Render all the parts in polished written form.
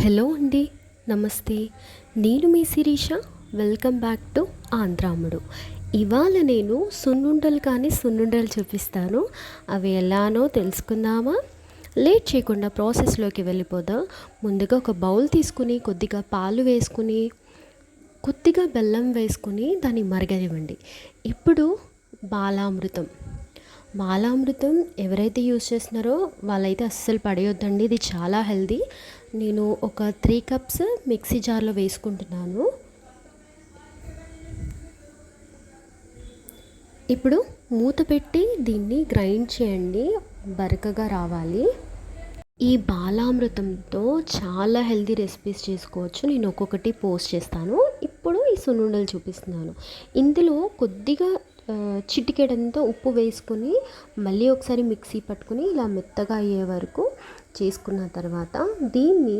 Hello అండి, నమస్తే. నేను మీ Shirisha. Welcome back to Andhramudu. ఇవాళ నేను సున్నుండలు చూపిస్తాను. అవి ఎలానో తెలుసుకుందామా? లేట్ చేయకుండా ప్రాసెస్లోకి వెళ్ళిపోదాం. ముందుగా ఒక బౌల్ తీసుకుని కొద్దిగా పాలు వేసుకుని కొద్దిగా బెల్లం వేసుకుని దాన్ని మరగనివ్వండి. ఇప్పుడు బాలామృతం ఎవరైతే యూస్ చేస్తున్నారో వాళ్ళైతే అస్సలు పడేయొద్దండి. ఇది చాలా హెల్దీ. నేను ఒక 3 కప్స్ మిక్సీ జార్లో వేసుకుంటున్నాను. ఇప్పుడు మూత పెట్టి దీన్ని గ్రైండ్ చేయండి, బరకగా రావాలి. ఈ బాలామృతంతో చాలా హెల్దీ రెసిపీస్ చేసుకోవచ్చు. నేను ఒక్కొక్కటి పోస్ట్ చేస్తాను. ఇప్పుడు ఈ సున్నుండలు చూపిస్తున్నాను. ఇందులో కొద్దిగా చిటికెడంతో ఉప్పు వేసుకొని మళ్ళీ ఒకసారి మిక్సీ పట్టుకుని ఇలా మెత్తగా అయ్యే వరకు చేసుకున్న తర్వాత దీన్ని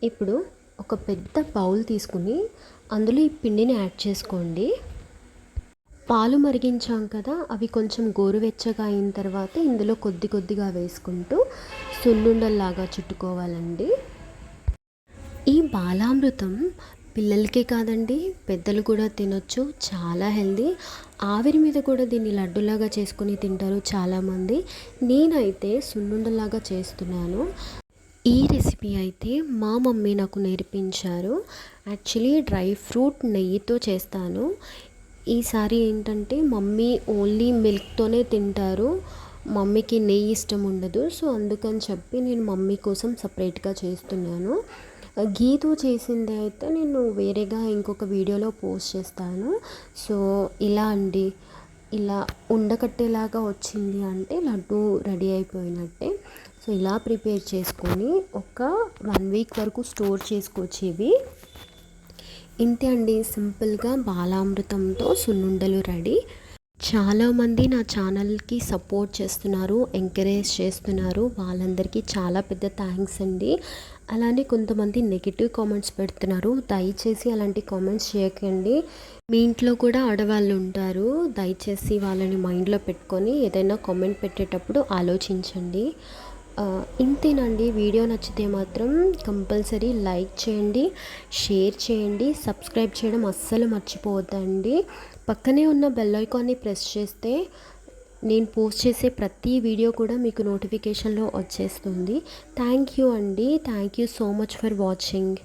ఇప్పుడు ఒక పెద్ద బౌల్ తీసుకుని అందులో ఈ పిండిని యాడ్ చేసుకోండి. పాలు మరిగించాం కదా, అవి కొంచెం గోరువెచ్చగా అయిన తర్వాత ఇందులో కొద్దిగా వేసుకుంటూ సున్నుండల్లాగా చుట్టుకోవాలండి. ఈ బాలామృతం పిల్లలకే కాదండి, పెద్దలు కూడా తినొచ్చు. చాలా హెల్దీ. ఆవిరి మీద కూడా దీన్ని లడ్డులాగా చేసుకొని తింటారు చాలామంది. నేనైతే సున్నుండలాగా చేస్తున్నాను. ఈ రెసిపీ అయితే మా మమ్మీ నాకు నేర్పించారు. యాక్చువల్లీ డ్రై ఫ్రూట్ నెయ్యితో చేస్తాను. ఈసారి ఏంటంటే మమ్మీ ఓన్లీ మిల్క్తోనే తింటారు. మమ్మీకి నెయ్యి ఇష్టం ఉండదు. సో అందుకని చెప్పి నేను మమ్మీ కోసం సపరేట్గా చేస్తున్నాను. గీతో చేసింది అయితే నేను వేరేగా ఇంకొక వీడియోలో పోస్ట్ చేస్తాను. సో ఇలా అండి, ఇలా ఉండకట్టేలాగా వచ్చింది అంటే లడ్డు రెడీ అయిపోయినట్టే. సో ఇలా ప్రిపేర్ చేసుకొని ఒక 1 వీక్ వరకు స్టోర్ చేసుకోవచ్చు. ఇవి ఇంతే అండి, సింపుల్గా బాలామృతంతో సున్నుండలు రెడీ. చాలామంది నా ఛానల్కి సపోర్ట్ చేస్తున్నారు, ఎంకరేజ్ చేస్తున్నారు. వాళ్ళందరికీ చాలా పెద్ద థ్యాంక్స్ అండి. అలానే కొంతమంది నెగిటివ్ కామెంట్స్ పెడుతున్నారు. దయచేసి అలాంటి కామెంట్స్ చేయకండి. మీ ఇంట్లో కూడా ఆడవాళ్ళు ఉంటారు. దయచేసి వాళ్ళని మైండ్లో పెట్టుకొని ఏదైనా కామెంట్ పెట్టేటప్పుడు ఆలోచించండి. ఇంతేనండి. వీడియో నచ్చితే మాత్రం కంపల్సరీ లైక్ చేయండి, షేర్ చేయండి, సబ్స్క్రైబ్ చేయడం అస్సలు మర్చిపోవద్దండి. పక్కనే ఉన్న బెల్ ఐకాన్ని ప్రెస్ చేస్తే నేను పోస్ట్ చేసే ప్రతి వీడియో కూడా మీకు నోటిఫికేషన్లో వచ్చేస్తుంది. థ్యాంక్ యూ అండి. Thank you so much for watching.